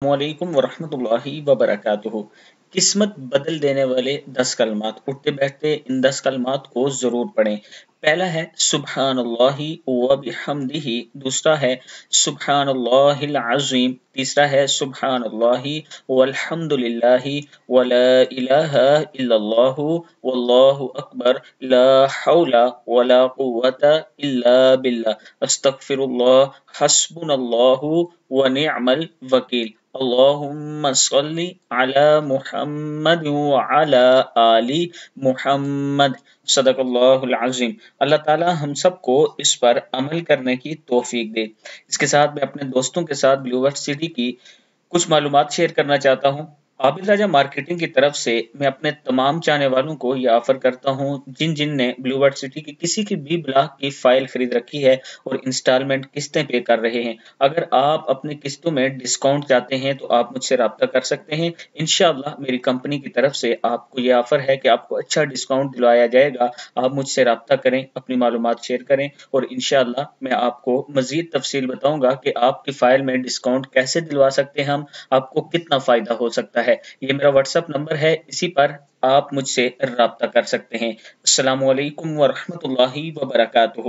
वालेकुम वरहमतुल्लाहि वबरकातुहू। किस्मत बदल देने वाले 10 कलमात, उठते बैठते इन 10 कलमात को जरूर पढ़ें। पहला है सुब्हानल्लाहि व बिहम्दिही, दूसरा है सुब्हानल्लाहिल अज़ीम, तीसरा है सुब्हानल्लाहि वल्हम्दुलिल्लाहि वला इलाहा इल्लल्लाहु वल्लाहु अकबर, ला हौला वला कुव्वता इल्ला बिल्लाह, अस्तगफिरुल्लाह, हस्बुनल्लाहु व निअमल वकील। अल्लाहुम्मा सल्लि अला मुहम्मद व अला आलि मुहम्मद। सदक़ल्लाहुल अज़ीम। अल्लाह ताला हम सबको इस पर अमल करने की तौफीक दे। इसके साथ मैं अपने दोस्तों के साथ ब्लूवर्ड सिटी की कुछ मालूमात शेयर करना चाहता हूँ। आबिद राजा मार्केटिंग की तरफ से मैं अपने तमाम चाहने वालों को यह ऑफर करता हूँ, जिन ने ब्लूवर्ड सिटी की किसी की भी ब्लॉक की फाइल खरीद रखी है और इंस्टॉलमेंट किस्तें पे कर रहे हैं, अगर आप अपनी किस्तों में डिस्काउंट चाहते हैं तो आप मुझसे रब्ता कर सकते हैं। इंशाअल्लाह मेरी कंपनी की तरफ से आपको यह ऑफर है कि आपको अच्छा डिस्काउंट दिलवाया जाएगा। आप मुझसे रब्ता करें, अपनी मालूमात शेयर करें और इंशाअल्लाह मैं आपको मजीद तफसील बताऊंगा कि आपकी फाइल में डिस्काउंट कैसे दिलवा सकते हैं हम, आपको कितना फायदा हो सकता है। ये मेरा व्हाट्सएप नंबर है, इसी पर आप मुझसे राब्ता कर सकते हैं। अस्सलामु अलैकुम वरहमतुल्लाहि वबरकातुहू।